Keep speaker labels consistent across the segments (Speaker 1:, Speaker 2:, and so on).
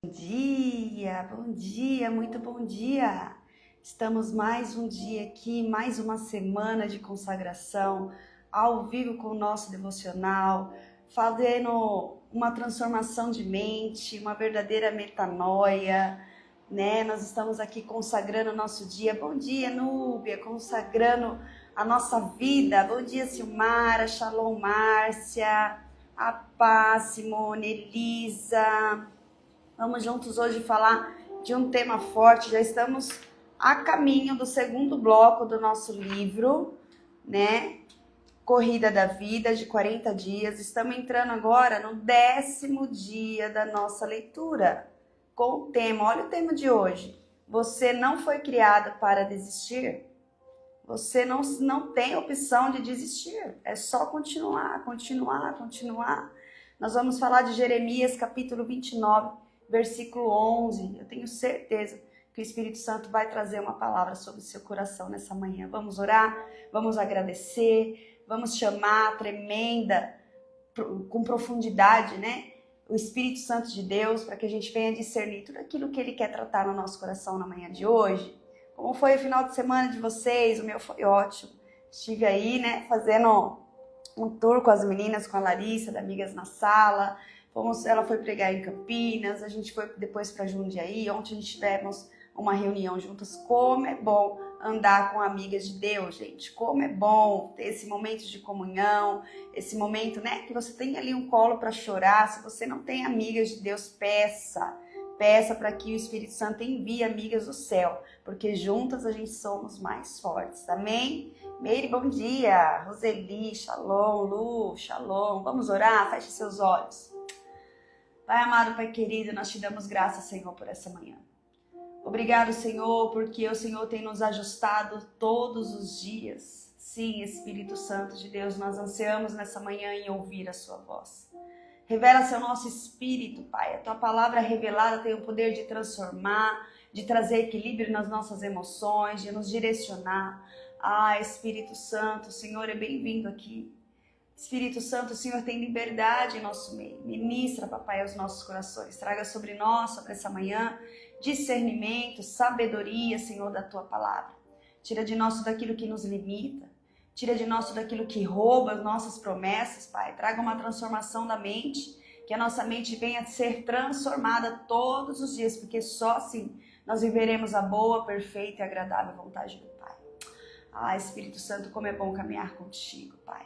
Speaker 1: Bom dia, muito bom dia! Estamos mais um dia aqui, mais uma semana de consagração, ao vivo com o nosso devocional, fazendo uma transformação de mente, uma verdadeira metanoia, né? Nós estamos aqui consagrando o nosso dia. Bom dia, Núbia, consagrando a nossa vida. Bom dia, Silmara, Shalom, Márcia, a Paz, Simone, Elisa. Vamos juntos hoje falar de um tema forte. Já estamos a caminho do segundo bloco do nosso livro, né? Corrida da Vida, de 40 dias. Estamos entrando agora no 10º dia da nossa leitura, com o tema, olha o tema de hoje. Você não foi criado para desistir? Você não tem opção de desistir. É só continuar. Nós vamos falar de Jeremias, capítulo 29, versículo 11, eu tenho certeza que o Espírito Santo vai trazer uma palavra sobre o seu coração nessa manhã. Vamos orar, vamos agradecer, vamos chamar tremenda, com profundidade, né? O Espírito Santo de Deus, para que a gente venha discernir tudo aquilo que Ele quer tratar no nosso coração na manhã de hoje. Como foi o final de semana de vocês? O meu foi ótimo. Estive aí, né, fazendo um tour com as meninas, com a Larissa, da Amigas na Sala. Ela foi pregar em Campinas, a gente foi depois para Jundiaí. Ontem a gente tivemos uma reunião juntas. Como é bom andar com amigas de Deus, gente. Como é bom ter esse momento de comunhão, esse momento, né, que você tem ali um colo para chorar. Se você não tem amigas de Deus, peça para que o Espírito Santo envie amigas do céu, porque juntas a gente somos mais fortes. Amém? Meire, bom dia. Roseli, shalom. Lu, shalom. Vamos orar? Feche seus olhos. Pai amado, Pai querido, nós te damos graças, Senhor, por essa manhã. Obrigado, Senhor, porque o Senhor tem nos ajustado todos os dias. Sim, Espírito Santo de Deus, nós ansiamos nessa manhã em ouvir a sua voz. Revela-se ao nosso espírito, Pai. A tua palavra revelada tem o poder de transformar, de trazer equilíbrio nas nossas emoções, de nos direcionar. Ah, Espírito Santo, o Senhor é bem-vindo aqui. Espírito Santo, o Senhor tem liberdade em nosso meio. Ministra, papai, aos nossos corações. Traga sobre nós, sobre essa manhã, discernimento, sabedoria, Senhor, da tua palavra. Tira de nós tudo aquilo que nos limita. Tira de nós tudo aquilo que rouba as nossas promessas, Pai. Traga uma transformação da mente. Que a nossa mente venha a ser transformada todos os dias. Porque só assim nós viveremos a boa, perfeita e agradável vontade do Pai. Ah, Espírito Santo, como é bom caminhar contigo, Pai.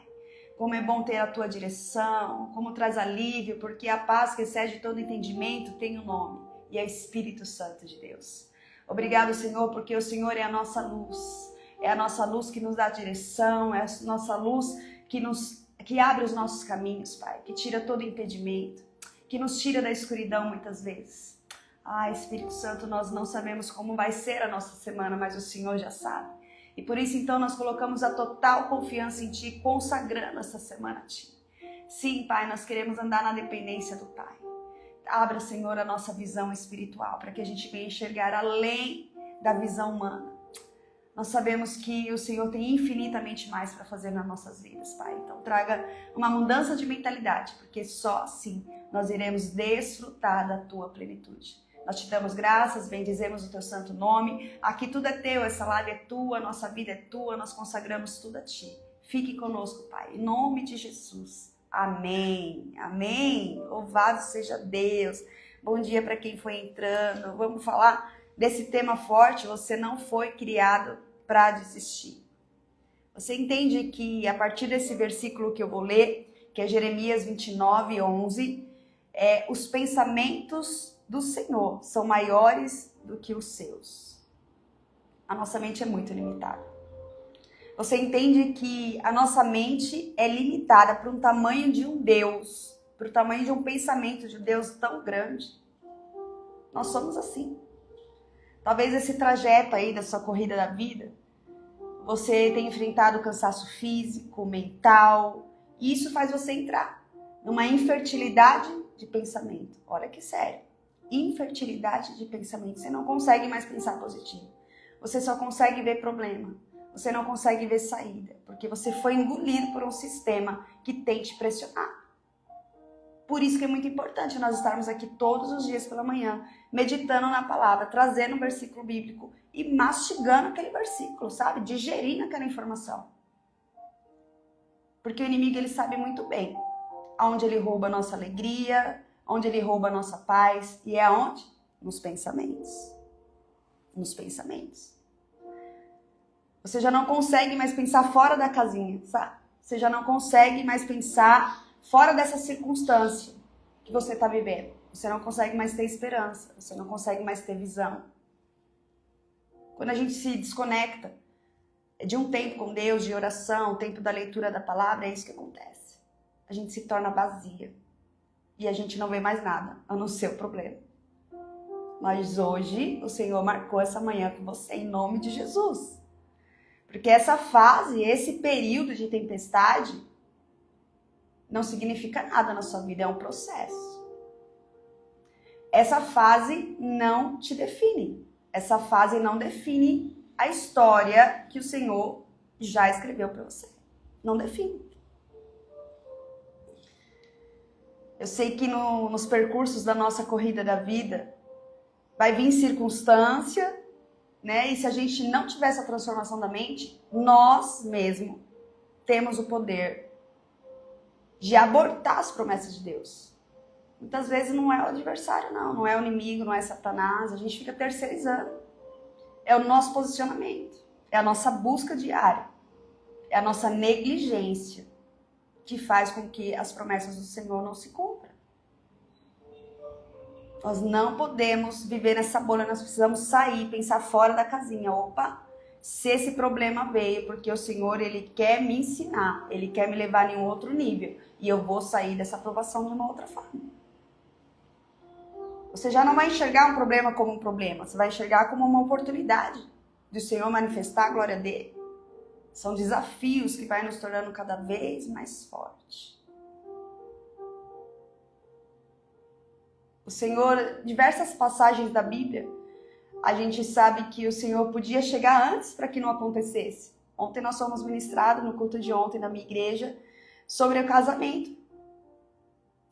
Speaker 1: Como é bom ter a tua direção, como traz alívio, porque a paz que excede todo entendimento tem um nome, e é Espírito Santo de Deus. Obrigado, Senhor, porque o Senhor é a nossa luz que nos dá direção, é a nossa luz que abre os nossos caminhos, Pai, que tira todo impedimento, que nos tira da escuridão muitas vezes. Ah, Espírito Santo, nós não sabemos como vai ser a nossa semana, mas o Senhor já sabe. E por isso, então, nós colocamos a total confiança em Ti, consagrando essa semana a Ti. Sim, Pai, nós queremos andar na dependência do Pai. Abra, Senhor, a nossa visão espiritual, para que a gente venha enxergar além da visão humana. Nós sabemos que o Senhor tem infinitamente mais para fazer nas nossas vidas, Pai. Então, traga uma mudança de mentalidade, porque só assim nós iremos desfrutar da Tua plenitude. Nós te damos graças, bendizemos o teu santo nome. Aqui tudo é teu, essa live é tua, nossa vida é tua, nós consagramos tudo a ti. Fique conosco, Pai, em nome de Jesus. Amém, amém. Louvado seja Deus. Bom dia para quem foi entrando. Vamos falar desse tema forte, você não foi criado para desistir. Você entende que a partir desse versículo que eu vou ler, que é Jeremias 29, 11, os pensamentos do Senhor são maiores do que os seus. A nossa mente é muito limitada. Você entende que a nossa mente é limitada para um tamanho de um Deus, para o tamanho de um pensamento de um Deus tão grande. Nós somos assim. Talvez esse trajeto aí da sua corrida da vida, você tenha enfrentado cansaço físico, mental, e isso faz você entrar numa infertilidade de pensamento. Olha que sério. Infertilidade de pensamento. Você não consegue mais pensar positivo. Você só consegue ver problema. Você não consegue ver saída. Porque você foi engolido por um sistema que tem te pressionar. Por isso que é muito importante nós estarmos aqui todos os dias pela manhã, meditando na palavra, trazendo um versículo bíblico e mastigando aquele versículo, sabe? Digerindo aquela informação. Porque o inimigo, ele sabe muito bem aonde ele rouba a nossa alegria, onde ele rouba a nossa paz. E é aonde? Nos pensamentos. Nos pensamentos. Você já não consegue mais pensar fora da casinha, sabe? Você já não consegue mais pensar fora dessa circunstância que você está vivendo. Você não consegue mais ter esperança. Você não consegue mais ter visão. Quando a gente se desconecta de um tempo com Deus, de oração, tempo da leitura da palavra, é isso que acontece. A gente se torna vazia. E a gente não vê mais nada, a não ser o problema. Mas hoje, o Senhor marcou essa manhã com você, em nome de Jesus. Porque essa fase, esse período de tempestade, não significa nada na sua vida, é um processo. Essa fase não te define. Essa fase não define a história que o Senhor já escreveu para você. Não define. Eu sei que nos percursos da nossa corrida da vida, vai vir circunstância, né? E se a gente não tiver essa transformação da mente, nós mesmos temos o poder de abortar as promessas de Deus. Muitas vezes não é o adversário, não é o inimigo, não é Satanás, a gente fica terceirizando. É o nosso posicionamento, é a nossa busca diária, é a nossa negligência que faz com que as promessas do Senhor não se cumpram. Nós não podemos viver nessa bolha, nós precisamos sair, pensar fora da casinha. Opa, se esse problema veio, porque o Senhor, Ele quer me ensinar, Ele quer me levar em um outro nível, e eu vou sair dessa aprovação de uma outra forma. Você já não vai enxergar um problema como um problema, você vai enxergar como uma oportunidade do Senhor manifestar a glória dele. São desafios que vai nos tornando cada vez mais fortes. O Senhor, diversas passagens da Bíblia, a gente sabe que o Senhor podia chegar antes para que não acontecesse. Ontem nós fomos ministrados no culto de ontem na minha igreja sobre o casamento.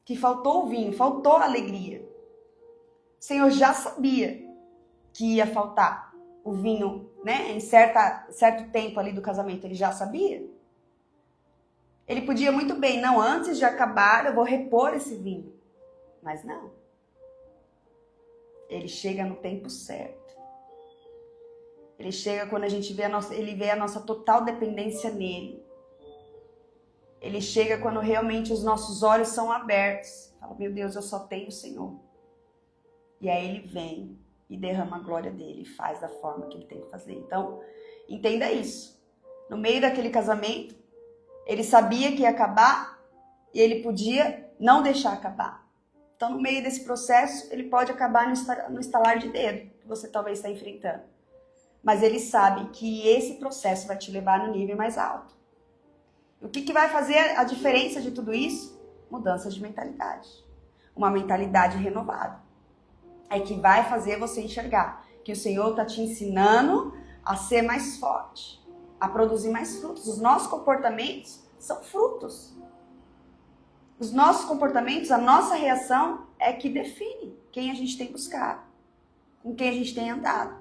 Speaker 1: Que faltou o vinho, faltou a alegria. O Senhor já sabia que ia faltar o vinho, né? Em certo tempo ali do casamento, ele já sabia. Ele podia muito bem, não, antes de acabar eu vou repor esse vinho. Mas não. Ele chega no tempo certo. Ele chega quando a gente vê ele vê a nossa total dependência nele. Ele chega quando realmente os nossos olhos são abertos. Fala, meu Deus, eu só tenho o Senhor. E aí ele vem e derrama a glória dele, e faz da forma que ele tem que fazer. Então, entenda isso. No meio daquele casamento, ele sabia que ia acabar e ele podia não deixar acabar. Então, no meio desse processo, ele pode acabar no estalar de dedo que você talvez está enfrentando. Mas ele sabe que esse processo vai te levar no nível mais alto. O que vai fazer a diferença de tudo isso? Mudança de mentalidade. Uma mentalidade renovada. É que vai fazer você enxergar que o Senhor está te ensinando a ser mais forte, a produzir mais frutos. Os nossos comportamentos são frutos. Os nossos comportamentos, a nossa reação é que define quem a gente tem buscado, com quem a gente tem andado.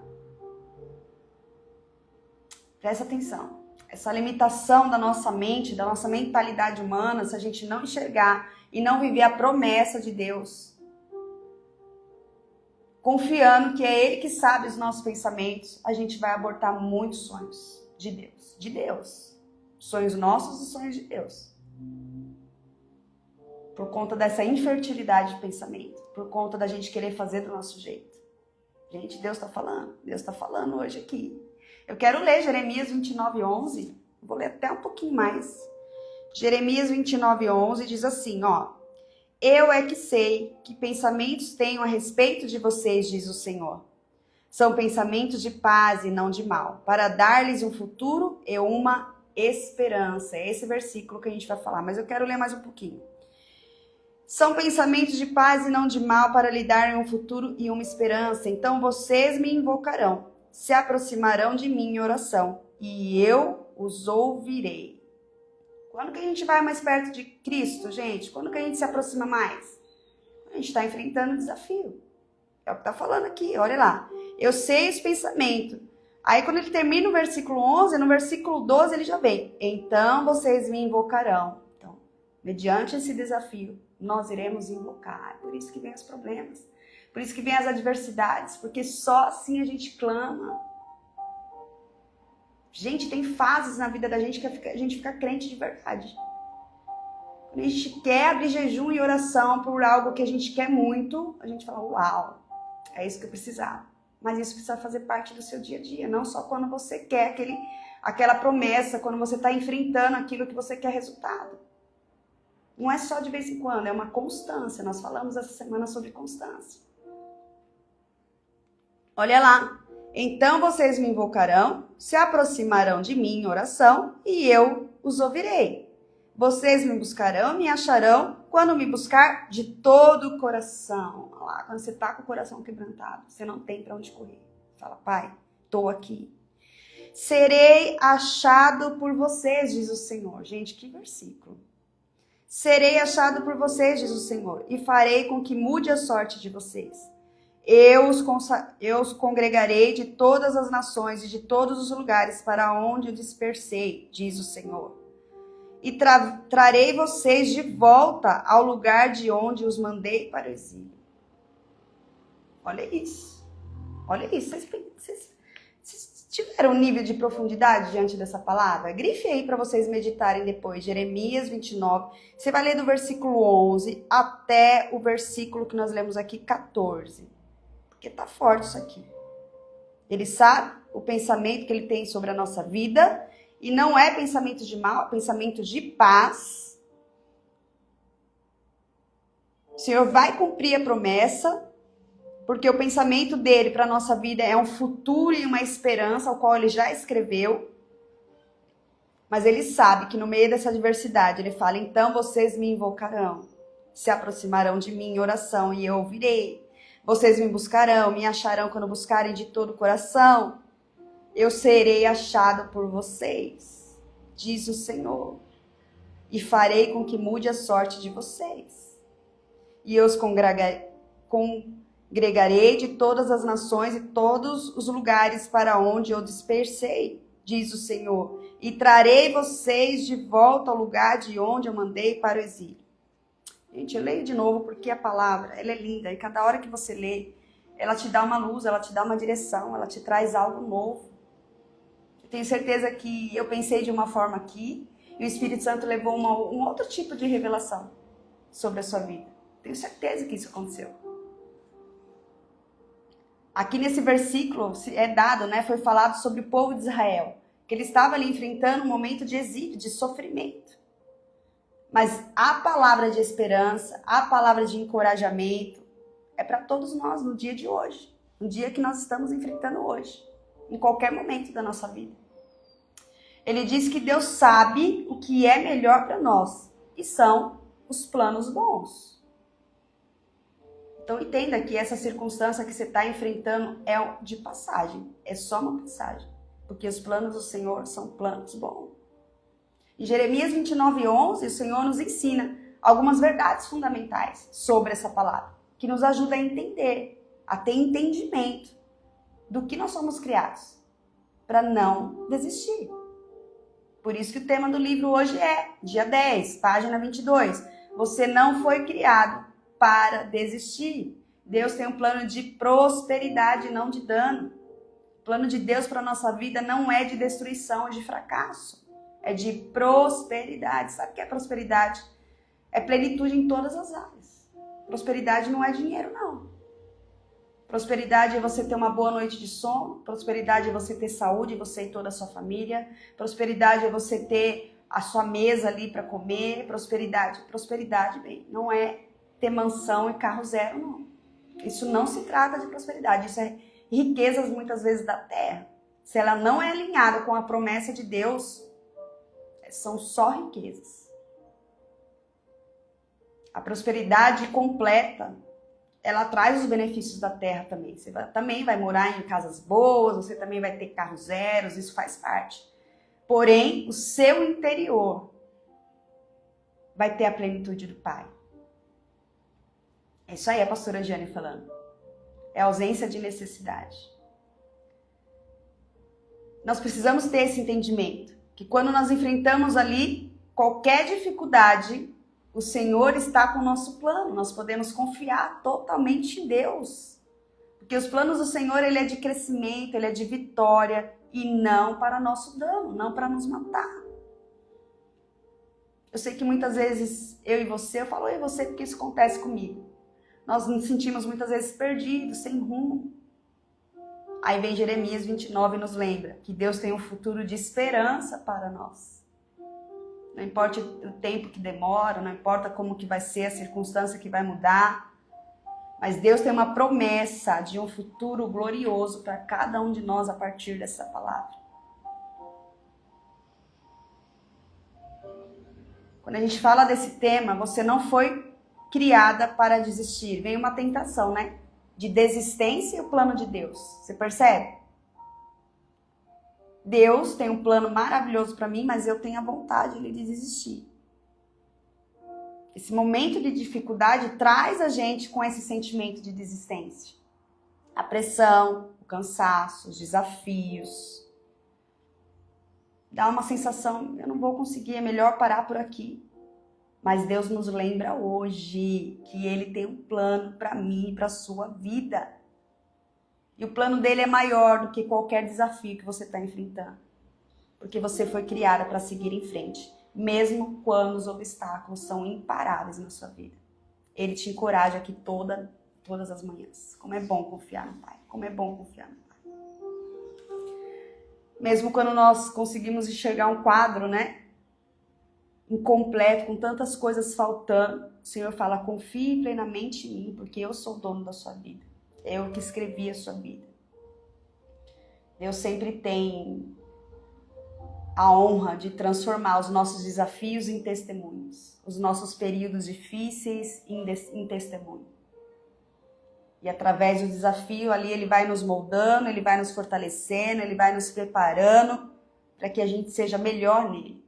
Speaker 1: Presta atenção. Essa limitação da nossa mente, da nossa mentalidade humana, se a gente não enxergar e não viver a promessa de Deus, confiando que é Ele que sabe os nossos pensamentos, a gente vai abortar muitos sonhos de Deus. De Deus. Sonhos nossos e sonhos de Deus. Por conta dessa infertilidade de pensamento. Por conta da gente querer fazer do nosso jeito. Gente, Deus está falando. Deus está falando hoje aqui. Eu quero ler Jeremias 29:11. Vou ler até um pouquinho mais. Jeremias 29:11 diz assim, ó. Eu é que sei que pensamentos tenho a respeito de vocês, diz o Senhor. São pensamentos de paz e não de mal, para dar-lhes um futuro e uma esperança. É esse versículo que a gente vai falar, mas eu quero ler mais um pouquinho. São pensamentos de paz e não de mal, para lhe darem um futuro e uma esperança. Então vocês me invocarão, se aproximarão de mim em oração, e eu os ouvirei. Quando que a gente vai mais perto de Cristo, gente? Quando que a gente se aproxima mais? A gente está enfrentando o desafio. É o que está falando aqui, olha lá. Eu sei esse pensamento. Aí quando ele termina o versículo 11, no versículo 12 ele já vem. Então vocês me invocarão. Então, mediante esse desafio, nós iremos invocar. É por isso que vem os problemas. Por isso que vem as adversidades. Porque só assim a gente clama. Gente, tem fases na vida da gente que a gente fica crente de verdade. Quando a gente quer abrir jejum e oração por algo que a gente quer muito, a gente fala, uau, é isso que eu precisava. Mas isso precisa fazer parte do seu dia a dia, não só quando você quer aquela promessa, quando você está enfrentando aquilo que você quer resultado. Não é só de vez em quando, é uma constância. Nós falamos essa semana sobre constância. Olha lá. Então vocês me invocarão, se aproximarão de mim em oração e eu os ouvirei. Vocês me buscarão, me acharão quando me buscar de todo o coração. Olha lá, quando você está com o coração quebrantado, você não tem para onde correr. Fala, Pai, estou aqui. Serei achado por vocês, diz o Senhor. Gente, que versículo. Serei achado por vocês, diz o Senhor, e farei com que mude a sorte de vocês. Eu os congregarei de todas as nações e de todos os lugares para onde eu dispersei, diz o Senhor. E trarei vocês de volta ao lugar de onde os mandei para o exílio. Olha isso. Olha isso. Vocês tiveram um nível de profundidade diante dessa palavra? Grife aí para vocês meditarem depois. Jeremias 29. Você vai ler do versículo 11 até o versículo que nós lemos aqui, 14. Porque tá forte isso aqui. Ele sabe o pensamento que ele tem sobre a nossa vida. E não é pensamento de mal, é pensamento de paz. O Senhor vai cumprir a promessa, porque o pensamento dele para a nossa vida é um futuro e uma esperança, ao qual ele já escreveu. Mas ele sabe que no meio dessa adversidade, ele fala, então vocês me invocarão, se aproximarão de mim em oração e eu ouvirei. Vocês me buscarão, me acharão quando buscarem de todo o coração. Eu serei achado por vocês, diz o Senhor, e farei com que mude a sorte de vocês. E eu os congregarei de todas as nações e todos os lugares para onde eu dispersei, diz o Senhor, e trarei vocês de volta ao lugar de onde eu mandei para o exílio. Gente, eu leio de novo porque a palavra, ela é linda, e cada hora que você lê, ela te dá uma luz, ela te dá uma direção, ela te traz algo novo. Eu tenho certeza que eu pensei de uma forma aqui e o Espírito Santo levou um outro tipo de revelação sobre a sua vida. Tenho certeza que isso aconteceu. Aqui nesse versículo é dado, foi falado sobre o povo de Israel, que ele estava ali enfrentando um momento de exílio, de sofrimento. Mas a palavra de esperança, a palavra de encorajamento é para todos nós no dia de hoje, no dia que nós estamos enfrentando hoje. Em qualquer momento da nossa vida. Ele diz que Deus sabe o que é melhor para nós. E são os planos bons. Então entenda que essa circunstância que você está enfrentando é de passagem. É só uma passagem. Porque os planos do Senhor são planos bons. Em Jeremias 29:11, o Senhor nos ensina algumas verdades fundamentais sobre essa palavra. Que nos ajuda a entender, a ter entendimento do que nós somos criados, para não desistir. Por isso que o tema do livro hoje é, dia 10, página 22. Você não foi criado para desistir. Deus tem um plano de prosperidade, não de dano. O plano de Deus para a nossa vida não é de destruição, é de fracasso. É de prosperidade. Sabe o que é prosperidade? É plenitude em todas as áreas. Prosperidade não é dinheiro, não. Prosperidade é você ter uma boa noite de sono. Prosperidade é você ter saúde, você e toda a sua família. Prosperidade é você ter a sua mesa ali para comer. Prosperidade, bem, não é ter mansão e carro zero, não. Isso não se trata de prosperidade. Isso é riquezas muitas vezes da terra. Se ela não é alinhada com a promessa de Deus, são só riquezas. A prosperidade completa, ela traz os benefícios da terra também. Você também vai morar em casas boas, você também vai ter carros zeros, isso faz parte. Porém, o seu interior vai ter a plenitude do Pai. É isso aí, a pastora Jane falando. É a ausência de necessidade. Nós precisamos ter esse entendimento, que quando nós enfrentamos ali qualquer dificuldade, o Senhor está com o nosso plano. Nós podemos confiar totalmente em Deus. Porque os planos do Senhor, ele é de crescimento, ele é de vitória e não para nosso dano, não para nos matar. Eu sei que muitas vezes eu falo eu e você porque isso acontece comigo. Nós nos sentimos muitas vezes perdidos, sem rumo. Aí vem Jeremias 29 e nos lembra que Deus tem um futuro de esperança para nós. Não importa o tempo que demora, não importa como que vai ser a circunstância que vai mudar, mas Deus tem uma promessa de um futuro glorioso para cada um de nós a partir dessa palavra. Quando a gente fala desse tema, você não foi criada para desistir. Vem uma tentação, né? De desistência e o plano de Deus. Você percebe? Deus tem um plano maravilhoso para mim, mas eu tenho a vontade de desistir. Esse momento de dificuldade traz a gente com esse sentimento de desistência. A pressão, o cansaço, os desafios. Dá uma sensação, eu não vou conseguir, é melhor parar por aqui. Mas Deus nos lembra hoje que Ele tem um plano para mim e para a sua vida. E o plano dele é maior do que qualquer desafio que você está enfrentando. Porque você foi criada para seguir em frente, mesmo quando os obstáculos são imparáveis na sua vida. Ele te encoraja aqui todas as manhãs. Como é bom confiar no Pai. Como é bom confiar no Pai. Mesmo quando nós conseguimos enxergar um quadro, né? Incompleto, com tantas coisas faltando, o Senhor fala, confie plenamente em mim, porque eu sou o dono da sua vida. Eu que escrevi a sua vida. Deus sempre tem a honra de transformar os nossos desafios em testemunhos, os nossos períodos difíceis em testemunho. E através do desafio ali, Ele vai nos moldando, Ele vai nos fortalecendo, Ele vai nos preparando para que a gente seja melhor nele.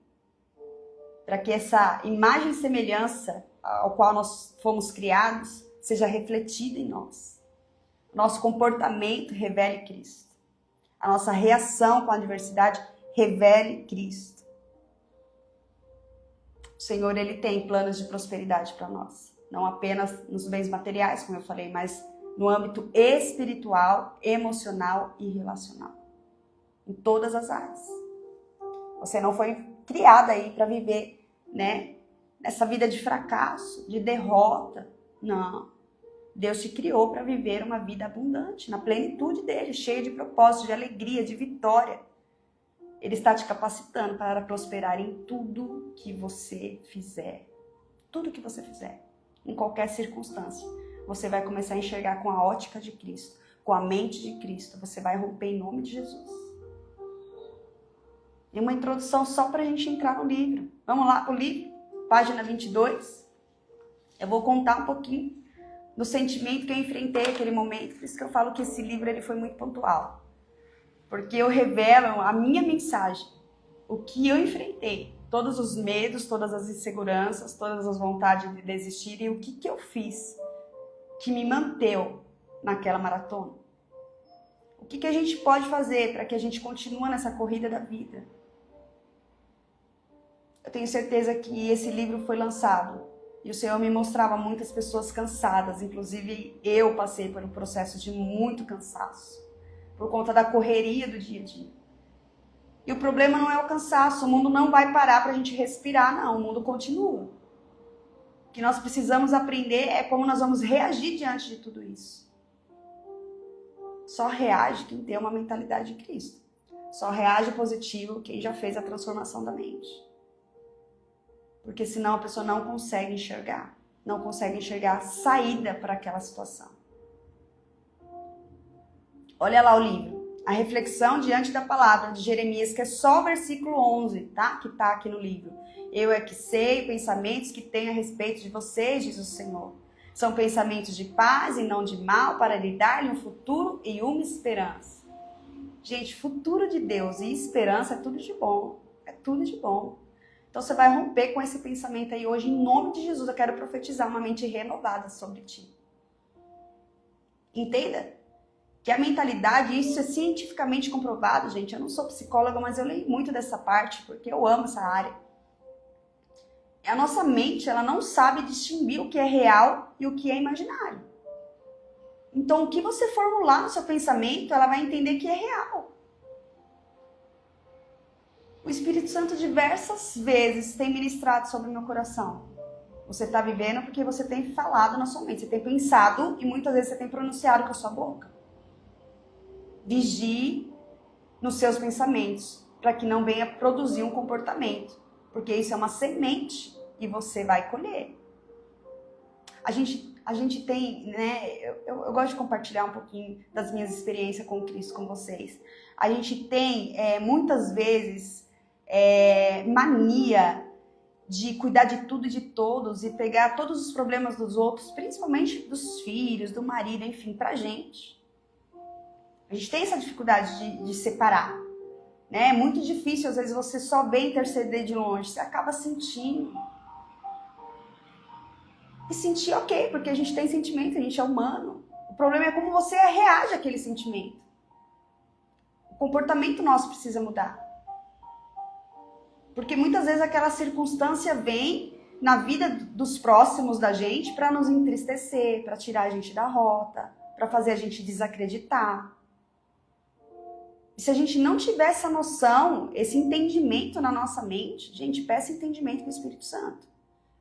Speaker 1: Para que essa imagem e semelhança ao qual nós fomos criados seja refletida em nós. Nosso comportamento revele Cristo. A nossa reação com a adversidade revele Cristo. O Senhor, Ele tem planos de prosperidade para nós. Não apenas nos bens materiais, como eu falei, mas no âmbito espiritual, emocional e relacional. Em todas as áreas. Você não foi criada aí para viver, né, nessa vida de fracasso, de derrota. Não. Deus te criou para viver uma vida abundante, na plenitude dele, cheia de propósito, de alegria, de vitória. Ele está te capacitando para prosperar em tudo que você fizer. Tudo que você fizer, em qualquer circunstância. Você vai começar a enxergar com a ótica de Cristo, com a mente de Cristo. Você vai romper em nome de Jesus. E uma introdução só para a gente entrar no livro. Vamos lá para o livro, página 22. Eu vou contar um pouquinho do sentimento que eu enfrentei naquele momento. Por isso que eu falo que esse livro ele foi muito pontual. Porque eu revelo a minha mensagem, o que eu enfrentei. Todos os medos, todas as inseguranças, todas as vontades de desistir e o que eu fiz que me manteve naquela maratona. O que a gente pode fazer para que a gente continue nessa corrida da vida? Eu tenho certeza que esse livro foi lançado e o Senhor me mostrava muitas pessoas cansadas, inclusive eu passei por um processo de muito cansaço, por conta da correria do dia a dia. E o problema não é o cansaço, o mundo não vai parar para a gente respirar, não, o mundo continua. O que nós precisamos aprender é como nós vamos reagir diante de tudo isso. Só reage quem tem uma mentalidade de Cristo. Só reage positivo quem já fez a transformação da mente. Porque senão a pessoa não consegue enxergar. Não consegue enxergar saída para aquela situação. Olha lá o livro. A reflexão diante da palavra de Jeremias, que é só o versículo 11, tá? Que tá aqui no livro. Eu é que sei pensamentos que tenho a respeito de vocês, diz o Senhor. São pensamentos de paz e não de mal, para lhe dar-lhe um futuro e uma esperança. Gente, futuro de Deus e esperança é tudo de bom. É tudo de bom. Então você vai romper com esse pensamento aí hoje, em nome de Jesus. Eu quero profetizar uma mente renovada sobre ti. Entenda que a mentalidade, isso é cientificamente comprovado, gente. Eu não sou psicóloga, mas eu leio muito dessa parte, porque eu amo essa área. A nossa mente, ela não sabe distinguir o que é real e o que é imaginário. Então, o que você formular no seu pensamento, ela vai entender que é real. O Espírito Santo diversas vezes tem ministrado sobre o meu coração. Você está vivendo porque você tem falado na sua mente, você tem pensado e muitas vezes você tem pronunciado com a sua boca. Vigie nos seus pensamentos, para que não venha produzir um comportamento, porque isso é uma semente e você vai colher. A gente tem, né, eu gosto de compartilhar um pouquinho das minhas experiências com Cristo com vocês. A gente tem, muitas vezes, mania de cuidar de tudo e de todos e pegar todos os problemas dos outros, principalmente dos filhos, do marido, enfim, pra gente. A gente tem essa dificuldade de separar, né? É muito difícil, às vezes você só vê interceder de longe, você acaba sentindo. E sentir ok, porque a gente tem sentimento, a gente é humano. O problema é como você reage àquele sentimento. O comportamento nosso precisa mudar. Porque muitas vezes aquela circunstância vem na vida dos próximos da gente para nos entristecer, para tirar a gente da rota, para fazer a gente desacreditar. E se a gente não tiver essa noção, esse entendimento na nossa mente, gente, peça entendimento do Espírito Santo.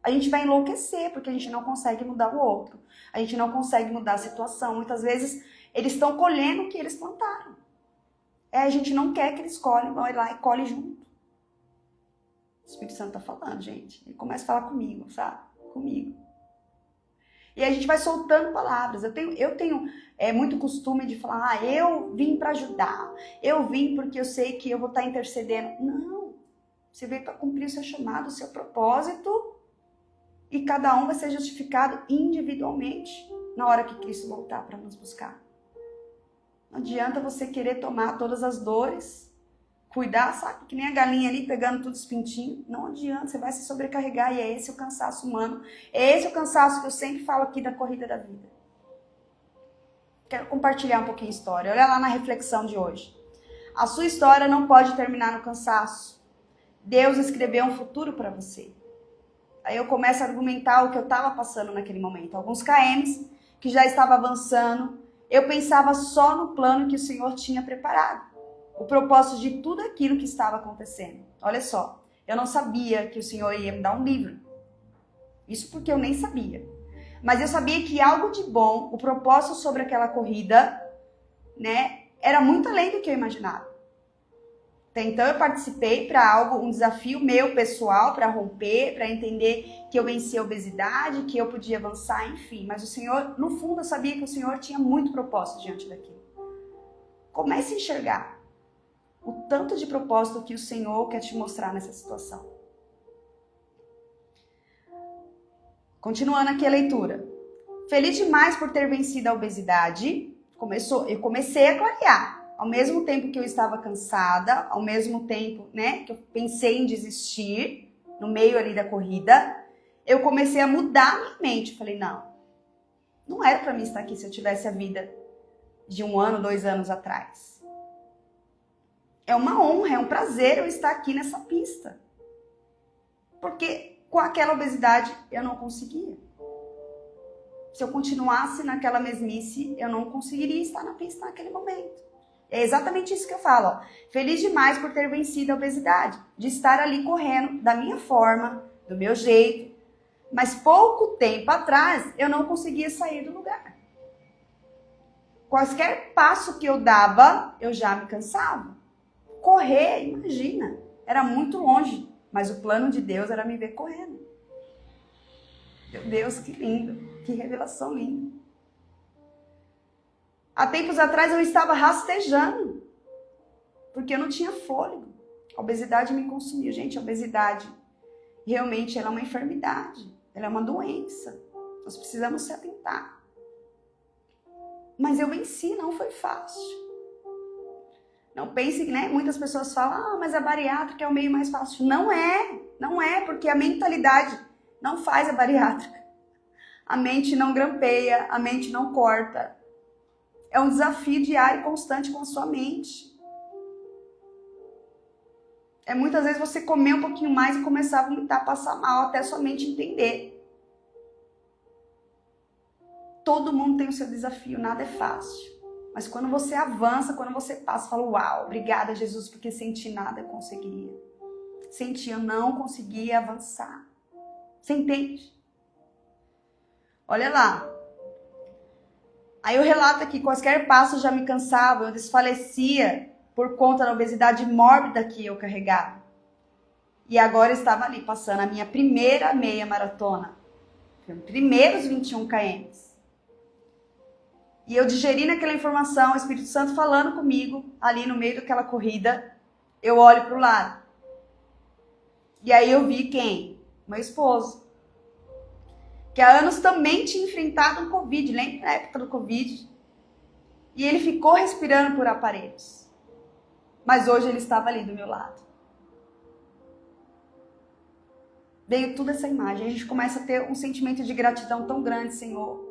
Speaker 1: A gente vai enlouquecer porque a gente não consegue mudar o outro. A gente não consegue mudar a situação. Muitas vezes eles estão colhendo o que eles plantaram. A gente não quer que eles colhem, vai lá e colhe junto. O Espírito Santo tá falando, gente. Ele começa a falar comigo, sabe? Comigo. E a gente vai soltando palavras. Eu tenho muito costume de falar, eu vim para ajudar. Eu vim porque eu sei que eu vou estar intercedendo. Não. Você veio para cumprir o seu chamado, o seu propósito. E cada um vai ser justificado individualmente na hora que Cristo voltar para nos buscar. Não adianta você querer tomar todas as dores, cuidar, sabe? Que nem a galinha ali pegando todos os pintinhos. Não adianta, você vai se sobrecarregar e é esse o cansaço humano. É esse o cansaço que eu sempre falo aqui da corrida da vida. Quero compartilhar um pouquinho a história. Olha lá na reflexão de hoje. A sua história não pode terminar no cansaço. Deus escreveu um futuro para você. Aí eu começo a argumentar o que eu estava passando naquele momento. Alguns KMs que já estava avançando. Eu pensava só no plano que o Senhor tinha preparado. O propósito de tudo aquilo que estava acontecendo. Olha só, eu não sabia que o Senhor ia me dar um livro. Isso porque eu nem sabia. Mas eu sabia que algo de bom, o propósito sobre aquela corrida, né, era muito além do que eu imaginava. Então eu participei para algo, um desafio meu pessoal, para romper, para entender que eu venci a obesidade, que eu podia avançar, enfim. Mas o Senhor, no fundo, eu sabia que o Senhor tinha muito propósito diante daquilo. Comece a enxergar o tanto de propósito que o Senhor quer te mostrar nessa situação. Continuando aqui a leitura. Feliz demais por ter vencido a obesidade, eu comecei a clarear. Ao mesmo tempo que eu estava cansada, ao mesmo tempo, né, que eu pensei em desistir, no meio ali da corrida, eu comecei a mudar a minha mente. Falei, não era para mim estar aqui se eu tivesse a vida de 1 ano, 2 anos atrás. É uma honra, é um prazer eu estar aqui nessa pista. Porque com aquela obesidade eu não conseguia. Se eu continuasse naquela mesmice, eu não conseguiria estar na pista naquele momento. É exatamente isso que eu falo. Ó. Feliz demais por ter vencido a obesidade. De estar ali correndo da minha forma, do meu jeito. Mas pouco tempo atrás, eu não conseguia sair do lugar. Qualquer passo que eu dava, eu já me cansava. Correr, imagina, era muito longe. Mas o plano de Deus era me ver correndo. Meu Deus, que lindo. Que revelação linda. Há tempos atrás eu estava rastejando, porque eu não tinha fôlego. A obesidade me consumiu. Gente, a obesidade realmente ela é uma enfermidade, ela é uma doença. Nós precisamos se atentar. Mas eu venci, não foi fácil. Não pense, né? Muitas pessoas falam, mas a bariátrica é o meio mais fácil. Não é, porque a mentalidade não faz a bariátrica. A mente não grampeia, a mente não corta. É um desafio diário e constante com a sua mente. É muitas vezes você comer um pouquinho mais e começar a vomitar, passar mal, até a sua mente entender. Todo mundo tem o seu desafio, nada é fácil. Mas quando você avança, quando você passa, fala, uau, obrigada Jesus, porque sem ti nada eu conseguiria. Sem ti eu não conseguia avançar. Você entende? Olha lá. Aí o relato aqui, quaisquer passos já me cansavam, eu desfalecia por conta da obesidade mórbida que eu carregava. E agora eu estava ali, passando a minha primeira meia maratona. Primeiros 21 km. E eu digerindo aquela informação, o Espírito Santo falando comigo, ali no meio daquela corrida, eu olho para o lado. E aí eu vi quem? Meu esposo. Que há anos também tinha enfrentado um Covid, lembra na época do Covid? E ele ficou respirando por aparelhos. Mas hoje ele estava ali do meu lado. Veio toda essa imagem, a gente começa a ter um sentimento de gratidão tão grande, Senhor.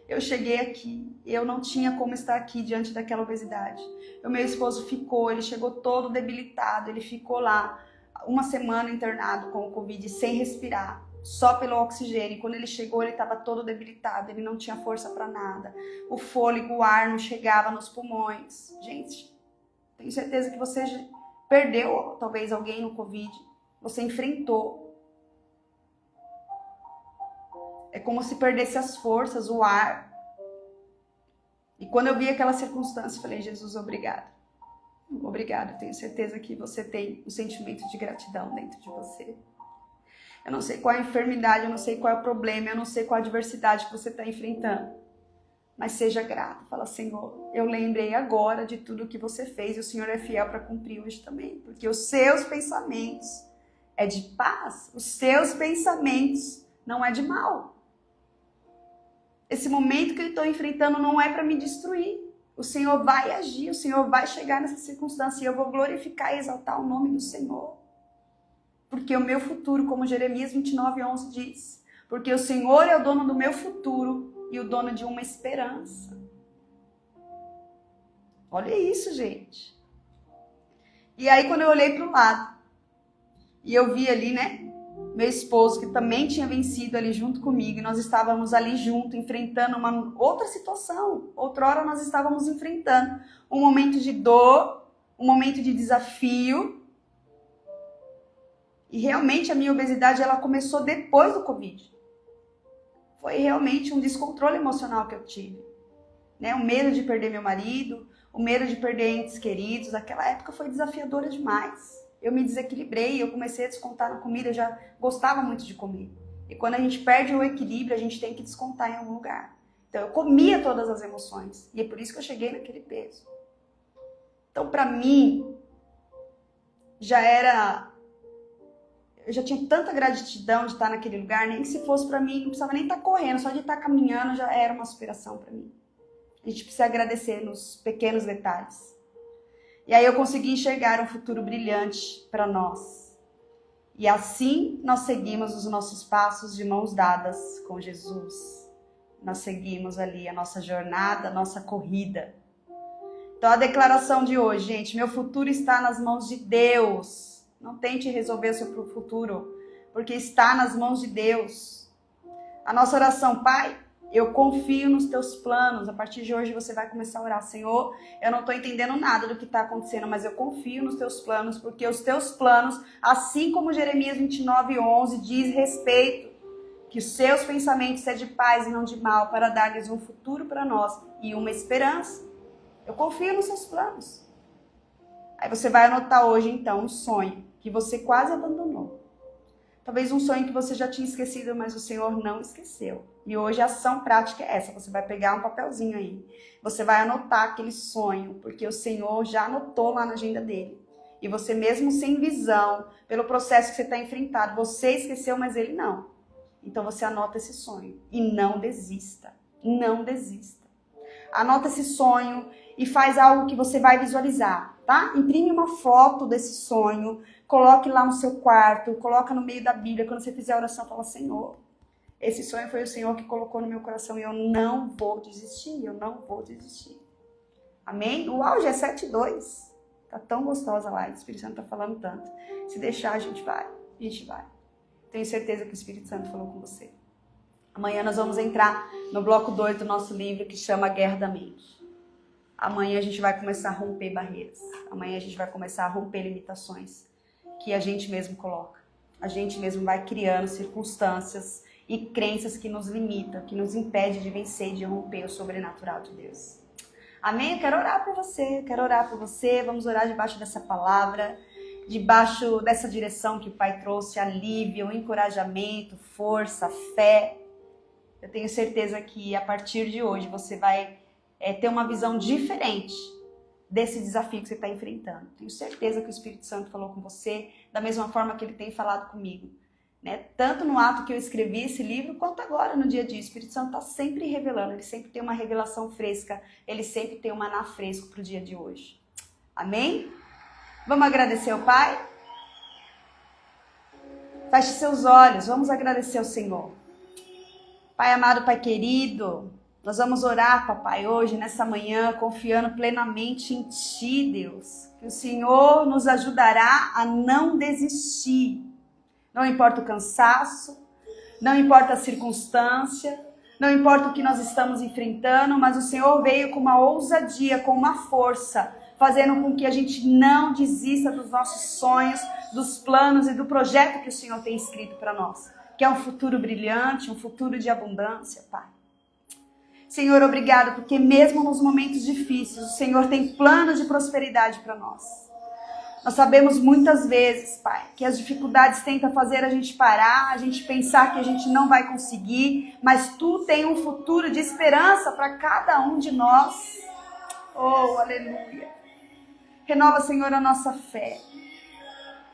Speaker 1: Eu cheguei aqui, eu não tinha como estar aqui diante daquela obesidade. O meu esposo ficou, ele chegou todo debilitado, ele ficou lá uma semana internado com o Covid, sem respirar, só pelo oxigênio. Quando ele chegou, ele estava todo debilitado, ele não tinha força para nada. O fôlego, o ar não chegava nos pulmões. Gente, tenho certeza que você perdeu talvez alguém no Covid, você enfrentou. É como se perdesse as forças, o ar. E quando eu vi aquela circunstância, eu falei, Jesus, obrigado. Obrigado, tenho certeza que você tem um sentimento de gratidão dentro de você. Eu não sei qual é a enfermidade, eu não sei qual é o problema, eu não sei qual a adversidade que você está enfrentando. Mas seja grato, fala, Senhor, eu lembrei agora de tudo que você fez e o Senhor é fiel para cumprir hoje também. Porque os seus pensamentos é de paz, os seus pensamentos não é de mal. Esse momento que eu estou enfrentando não é para me destruir. O Senhor vai agir, o Senhor vai chegar nessa circunstância e eu vou glorificar e exaltar o nome do Senhor. Porque o meu futuro, como Jeremias 29:11 diz, porque o Senhor é o dono do meu futuro e o dono de uma esperança. Olha isso, gente. E aí quando eu olhei para o lado e eu vi ali, né, meu esposo, que também tinha vencido ali junto comigo, e nós estávamos ali junto, enfrentando uma outra situação. Outrora nós estávamos enfrentando um momento de dor, um momento de desafio. E realmente a minha obesidade, ela começou depois do Covid. Foi realmente um descontrole emocional que eu tive. Né? O medo de perder meu marido, o medo de perder entes queridos. Aquela época foi desafiadora demais. Eu me desequilibrei, eu comecei a descontar na comida, eu já gostava muito de comer. E quando a gente perde o equilíbrio, a gente tem que descontar em algum lugar. Então eu comia todas as emoções. E é por isso que eu cheguei naquele peso. Então para mim, eu já tinha tanta gratidão de estar naquele lugar, nem que se fosse para mim, não precisava nem estar correndo, só de estar caminhando já era uma superação para mim. A gente precisa agradecer nos pequenos detalhes. E aí eu consegui enxergar um futuro brilhante para nós. E assim nós seguimos os nossos passos de mãos dadas com Jesus. Nós seguimos ali a nossa jornada, a nossa corrida. Então a declaração de hoje, gente, meu futuro está nas mãos de Deus. Não tente resolver o seu futuro, porque está nas mãos de Deus. A nossa oração, Pai, eu confio nos teus planos. A partir de hoje você vai começar a orar, Senhor, eu não estou entendendo nada do que está acontecendo, mas eu confio nos teus planos, porque os teus planos, assim como Jeremias 29:11 diz respeito, que os seus pensamentos é de paz e não de mal, para dar-lhes um futuro para nós e uma esperança. Eu confio nos seus planos. Aí você vai anotar hoje, então, um sonho que você quase abandonou. Talvez um sonho que você já tinha esquecido, mas o Senhor não esqueceu. E hoje a ação prática é essa. Você vai pegar um papelzinho aí. Você vai anotar aquele sonho, porque o Senhor já anotou lá na agenda dele. E você mesmo sem visão, pelo processo que você está enfrentando, você esqueceu, mas ele não. Então você anota esse sonho. E não desista. Não desista. Anota esse sonho e faz algo que você vai visualizar, tá? Imprime uma foto desse sonho, coloque lá no seu quarto, coloca no meio da Bíblia. Quando você fizer a oração, fala: Senhor, esse sonho foi o Senhor que colocou no meu coração e eu não vou desistir, eu não vou desistir. Amém? O auge é 7:2. Tá tão gostosa a live, o Espírito Santo tá falando tanto. Se deixar, a gente vai. Tenho certeza que o Espírito Santo falou com você. Amanhã nós vamos entrar no bloco 2 do nosso livro, que chama Guerra da Mente. Amanhã a gente vai começar a romper barreiras. Amanhã a gente vai começar a romper limitações que a gente mesmo coloca. A gente mesmo vai criando circunstâncias e crenças que nos limitam, que nos impedem de vencer, de romper o sobrenatural de Deus. Amém? Eu quero orar por você, Vamos orar debaixo dessa palavra, debaixo dessa direção que o Pai trouxe, alívio, encorajamento, força, fé. Eu tenho certeza que a partir de hoje você vai ter uma visão diferente desse desafio que você está enfrentando. Tenho certeza que o Espírito Santo falou com você da mesma forma que ele tem falado comigo. Né? Tanto no ato que eu escrevi esse livro, quanto agora no dia a dia. O Espírito Santo está sempre revelando, ele sempre tem uma revelação fresca, ele sempre tem um maná fresco para o dia de hoje. Amém? Vamos agradecer ao Pai? Feche seus olhos, vamos agradecer ao Senhor. Pai amado, Pai querido, nós vamos orar, papai, hoje, nessa manhã, confiando plenamente em Ti, Deus. Que o Senhor nos ajudará a não desistir. Não importa o cansaço, não importa a circunstância, não importa o que nós estamos enfrentando, mas o Senhor veio com uma ousadia, com uma força, fazendo com que a gente não desista dos nossos sonhos, dos planos e do projeto que o Senhor tem escrito para nós, que é um futuro brilhante, um futuro de abundância, Pai. Senhor, obrigado, porque mesmo nos momentos difíceis, o Senhor tem planos de prosperidade para nós. Nós sabemos muitas vezes, Pai, que as dificuldades tentam fazer a gente parar, a gente pensar que a gente não vai conseguir, mas Tu tem um futuro de esperança para cada um de nós. Oh, aleluia. Renova, Senhor, a nossa fé.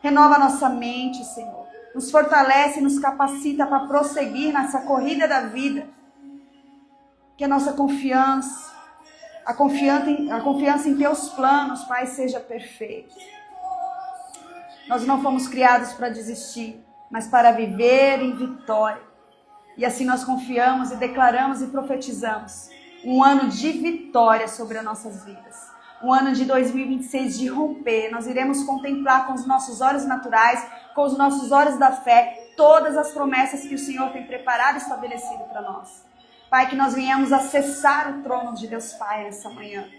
Speaker 1: Renova a nossa mente, Senhor. Nos fortalece e nos capacita para prosseguir nessa corrida da vida. Que a nossa confiança, a confiança em Teus planos, Pai, seja perfeita. Nós não fomos criados para desistir, mas para viver em vitória. E assim nós confiamos e declaramos e profetizamos um ano de vitória sobre as nossas vidas. Um ano de 2026 de romper. Nós iremos contemplar com os nossos olhos naturais, com os nossos olhos da fé, todas as promessas que o Senhor tem preparado e estabelecido para nós. Pai, que nós venhamos acessar o trono de Deus Pai nessa manhã,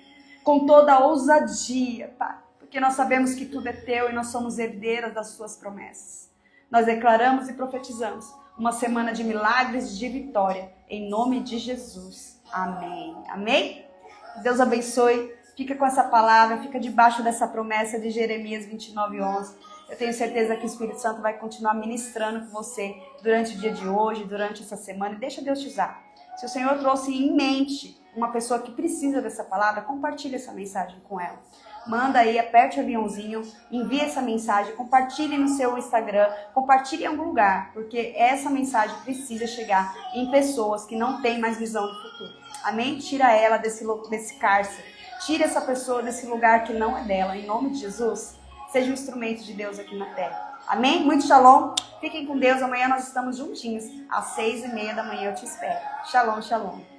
Speaker 1: com toda a ousadia, Pai, porque nós sabemos que tudo é Teu e nós somos herdeiras das Suas promessas. Nós declaramos e profetizamos uma semana de milagres, de vitória, em nome de Jesus. Amém. Amém? Deus abençoe. Fica com essa palavra, fica debaixo dessa promessa de Jeremias 29:11. Eu tenho certeza que o Espírito Santo vai continuar ministrando com você durante o dia de hoje, durante essa semana, e deixa Deus te usar. Se o Senhor trouxe em mente uma pessoa que precisa dessa palavra, compartilhe essa mensagem com ela. Manda aí, aperte o aviãozinho, envie essa mensagem, compartilhe no seu Instagram, compartilhe em algum lugar, porque essa mensagem precisa chegar em pessoas que não têm mais visão do futuro. Amém? Tira ela desse cárcere, tira essa pessoa desse lugar que não é dela, em nome de Jesus. Seja um instrumento de Deus aqui na terra. Amém? Muito shalom. Fiquem com Deus. Amanhã nós estamos juntinhos. Às 6:30 da manhã eu te espero. Shalom, shalom.